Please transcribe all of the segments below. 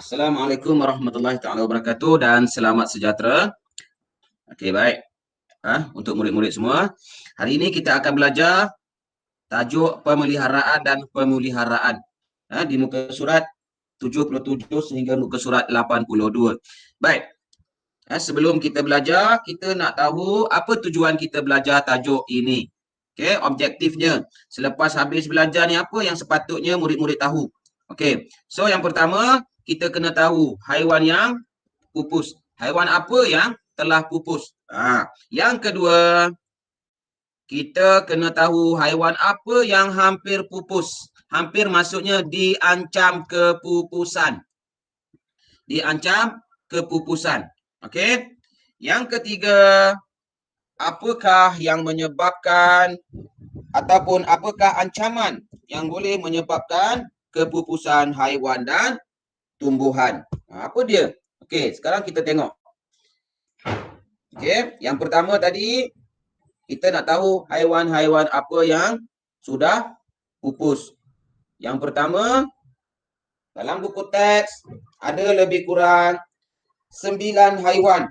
Assalamualaikum warahmatullahi taala wabarakatuh dan selamat sejahtera. Okey, baik. Untuk murid-murid semua, hari ini kita akan belajar tajuk pemeliharaan dan pemuliharaan di muka surat 77 sehingga muka surat 82. Baik. Sebelum kita belajar, kita nak tahu apa tujuan kita belajar tajuk ini. Okey, objektifnya. Selepas habis belajar ni apa yang sepatutnya murid-murid tahu. Okey. So yang pertama, kita kena tahu haiwan yang pupus. Haiwan apa yang telah pupus. Yang kedua, kita kena tahu haiwan apa yang hampir pupus. Hampir maksudnya diancam kepupusan. Diancam kepupusan. Okey. Yang ketiga, apakah yang menyebabkan ataupun apakah ancaman yang boleh menyebabkan kepupusan haiwan dan tumbuhan. Apa dia? Okey, sekarang kita tengok. Okey, yang pertama tadi kita nak tahu haiwan-haiwan apa yang sudah pupus. Yang pertama, dalam buku teks ada lebih kurang 9 haiwan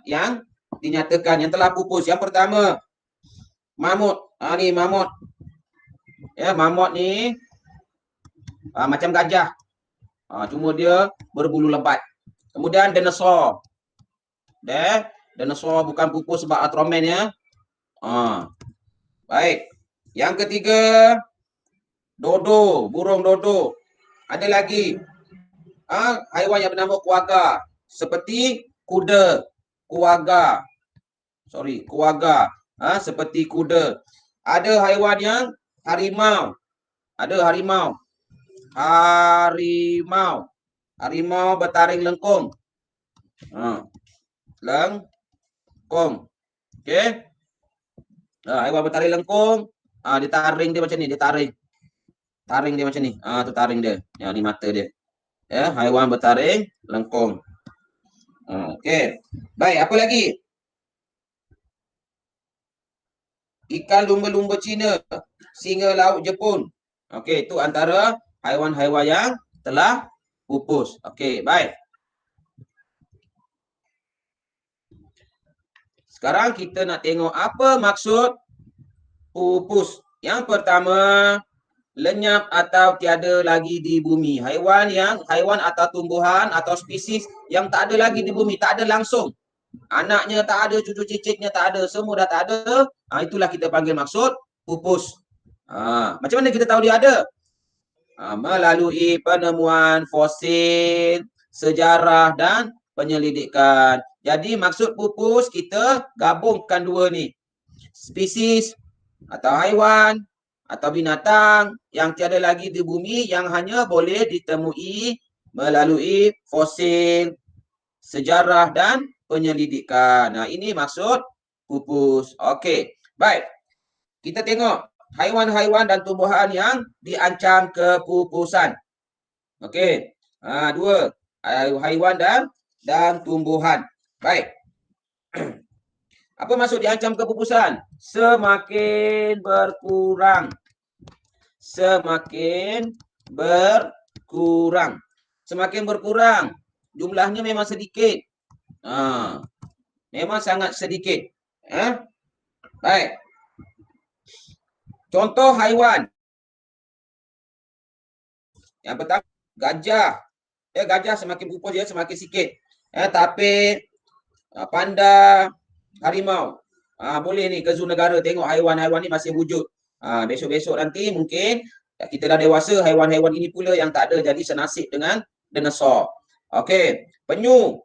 yang dinyatakan yang telah pupus. Yang pertama, mamut. Ni mamut. Ya, mamut ni macam gajah. Cuma dia berbulu lebat. Kemudian dinosaur. Dinosaur bukan pupus sebab Ultraman ya. Baik. Yang ketiga, dodo, burung dodo. Ada lagi haiwan yang bernama kuaga, seperti kuda, kuaga. Seperti kuda. Ada haiwan yang harimau. Ada harimau. Harimau bertaring lengkung. Lengkung. Okey. Haiwan bertaring lengkung. Dia taring dia macam ni, dia taring. Taring dia macam ni. Tu taring dia. Yang ni mata dia. Ya, haiwan bertaring lengkung. Okey. Baik, apa lagi? Ikan lumba-lumba Cina, singa laut Jepun. Okey, itu antara haiwan-haiwan yang telah pupus. Okey, baik. Sekarang kita nak tengok apa maksud pupus. Yang pertama, lenyap atau tiada lagi di bumi. Haiwan atau tumbuhan atau spesies yang tak ada lagi di bumi, tak ada langsung. Anaknya tak ada, cucu cicitnya tak ada, semua dah tak ada. Itulah kita panggil maksud pupus. Macam mana kita tahu dia ada? Melalui penemuan fosil, sejarah dan penyelidikan. Jadi maksud pupus kita gabungkan dua ni. Spesies atau haiwan atau binatang yang tiada lagi di bumi yang hanya boleh ditemui melalui fosil, sejarah dan penyelidikan. Ini maksud pupus. Okey. Baik. Kita tengok haiwan-haiwan dan tumbuhan yang diancam kepupusan. Okey. Dua. Haiwan dan tumbuhan. Baik. Apa maksud diancam kepupusan? Semakin berkurang. Semakin berkurang. Semakin berkurang. Jumlahnya memang sedikit. Memang sangat sedikit. Baik. Contoh haiwan. Yang pertama, gajah. Gajah semakin pupus dia semakin sikit. Tapi panda, harimau. Boleh ni ke zoo negara tengok haiwan-haiwan ni masih wujud. Besok-besok nanti mungkin kita dah dewasa, haiwan-haiwan ini pula yang tak ada jadi senasib dengan dinosaur. Okey, penyu.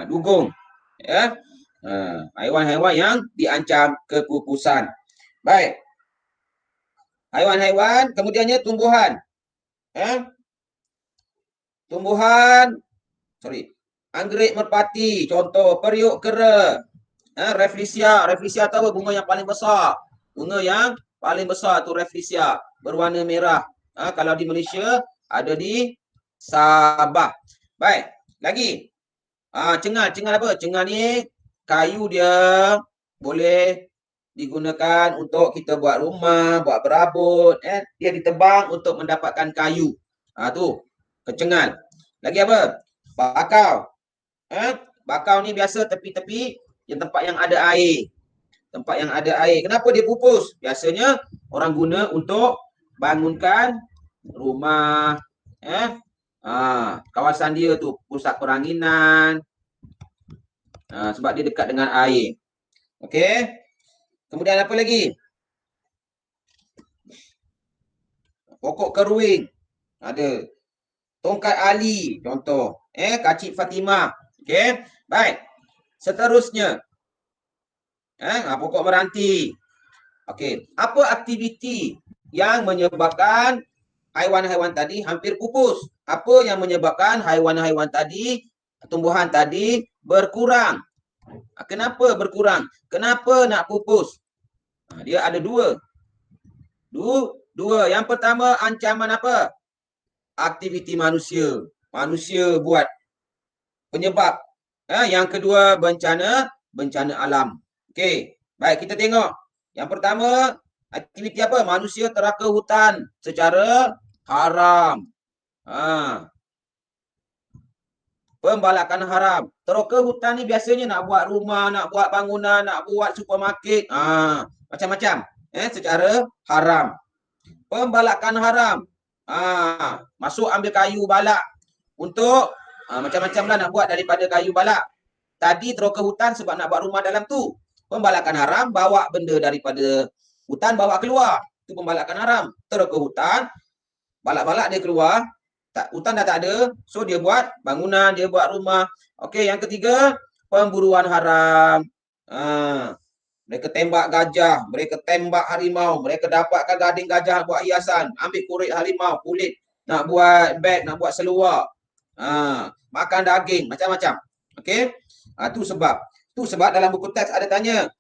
Dugong. Haiwan-haiwan yang diancam kepupusan. Baik. Haiwan-haiwan, kemudiannya tumbuhan. Tumbuhan, anggrek merpati, contoh periuk kera. Rafflesia. Rafflesia tahu bunga yang paling besar. Bunga yang paling besar tu Rafflesia, berwarna merah. Kalau di Malaysia ada di Sabah. Baik. Lagi. Cengal. Cengal apa? Cengal ni kayu dia boleh digunakan untuk kita buat rumah, buat berabut. Dia ditebang untuk mendapatkan kayu. Tu. Kecengal. Lagi apa? Bakau. Bakau ni biasa tepi-tepi yang tempat yang ada air. Tempat yang ada air. Kenapa dia pupus? Biasanya orang guna untuk bangunkan rumah. Kawasan dia tu pusat peranginan. Sebab dia dekat dengan air. Okey. Kemudian apa lagi? Pokok keruing. Ada. Tongkat Ali contoh. Kacip Fatimah. Okey. Baik. Seterusnya. Pokok meranti. Okey. Apa aktiviti yang menyebabkan haiwan-haiwan tadi hampir pupus? Apa yang menyebabkan haiwan-haiwan tadi, tumbuhan tadi berkurang? Kenapa berkurang? Kenapa nak pupus? Dia ada dua. Dua. Yang pertama ancaman apa? Aktiviti manusia. Manusia buat penyebab. Yang kedua bencana alam. Okey. Baik, kita tengok. Yang pertama, aktiviti apa? Manusia teraka hutan secara haram. Pembalakan haram. Teraka hutan ni biasanya nak buat rumah, nak buat bangunan, nak buat supermarket. Macam-macam. Secara haram. Pembalakan haram. Masuk ambil kayu balak untuk macam-macam lah nak buat daripada kayu balak. Tadi teraka hutan sebab nak buat rumah dalam tu. Pembalakan haram, bawa benda daripada hutan, bawa keluar. Itu pembalakan haram. Teraka hutan, balak-balak dia keluar. Hutan dah tak ada, so dia buat bangunan, dia buat rumah. Okey, yang ketiga, pemburuan haram. Mereka tembak gajah, mereka tembak harimau, mereka dapatkan gading gajah buat hiasan, ambil kulit harimau, kulit nak buat beg, nak buat seluar. Makan daging, macam-macam. Okey? Tu sebab dalam buku teks ada tanya,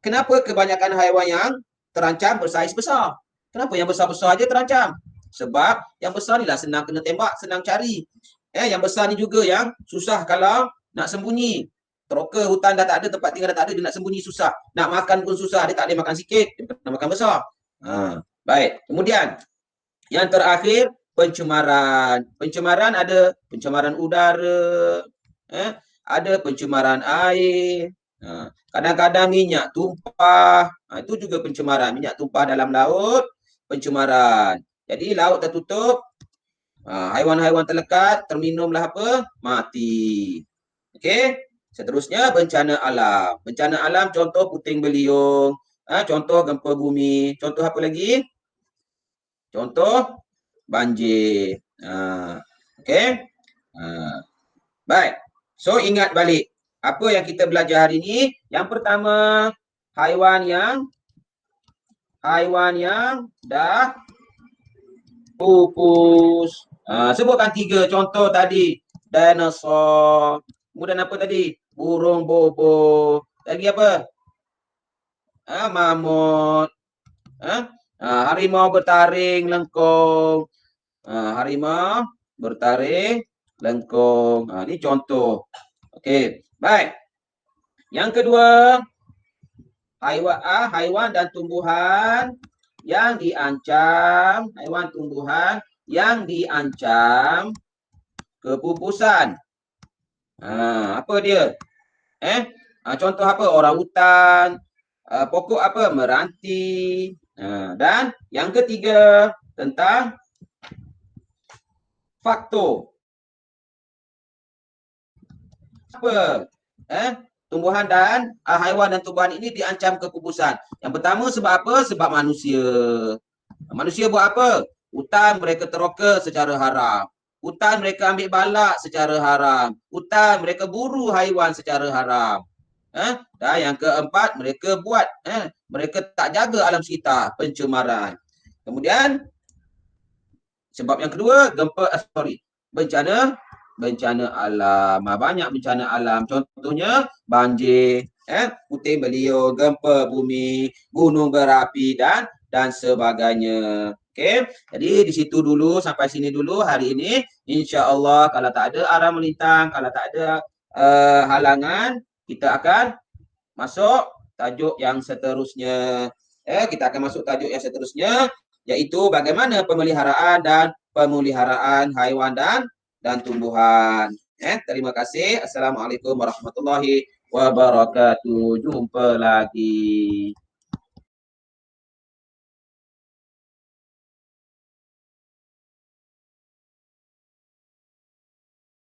kenapa kebanyakan haiwan yang terancam bersaiz besar? Kenapa yang besar-besar aja terancam? Sebab yang besar ni lah senang kena tembak, senang cari. Yang besar ni juga yang susah kalau nak sembunyi. Teroka hutan dah tak ada, tempat tinggal dah tak ada, dia nak sembunyi susah. Nak makan pun susah, dia tak boleh makan sikit, dia kena makan besar. Baik, kemudian yang terakhir, pencemaran. Pencemaran ada pencemaran udara, ada pencemaran air, kadang-kadang minyak tumpah, itu juga pencemaran. Minyak tumpah dalam laut, pencemaran. Jadi laut tertutup, haiwan-haiwan terlekat, terminumlah apa? Mati. Okey. Seterusnya bencana alam. Bencana alam contoh puting beliung, contoh gempa bumi, contoh apa lagi? Contoh banjir. Okey. Baik. So ingat balik apa yang kita belajar hari ini. Yang pertama, haiwan yang dah pupus. Sebutkan 3 contoh tadi. Dinosaur. Kemudian apa tadi? Burung bobo. Lagi apa? Mamut. Harimau bertaring lengkung. Harimau bertaring lengkung. Ini contoh. Okey. Baik. Yang kedua, haiwan dan tumbuhan yang diancam, haiwan tumbuhan yang diancam kepupusan. Apa dia? Contoh apa? Orangutan, pokok apa? Meranti. Dan yang ketiga, tentang faktor. Apa? Tumbuhan dan haiwan dan tumbuhan ini diancam kepupusan. Yang pertama sebab apa? Sebab manusia. Manusia buat apa? Hutan mereka teroka secara haram. Hutan mereka ambil balak secara haram. Hutan mereka buru haiwan secara haram. Dan yang keempat, mereka buat, mereka tak jaga alam sekitar, pencemaran. Kemudian sebab yang kedua, bencana alam. Banyak bencana alam. Contohnya banjir, puting beliung, gempa bumi, gunung berapi dan sebagainya. Okey. Jadi di situ dulu, sampai sini dulu hari ini. InsyaAllah kalau tak ada arah melintang, kalau tak ada halangan, kita akan masuk tajuk yang seterusnya. Kita akan masuk tajuk yang seterusnya, iaitu bagaimana pemeliharaan dan pemeliharaan haiwan dan tumbuhan. Terima kasih. Assalamualaikum warahmatullahi wabarakatuh. Jumpa lagi.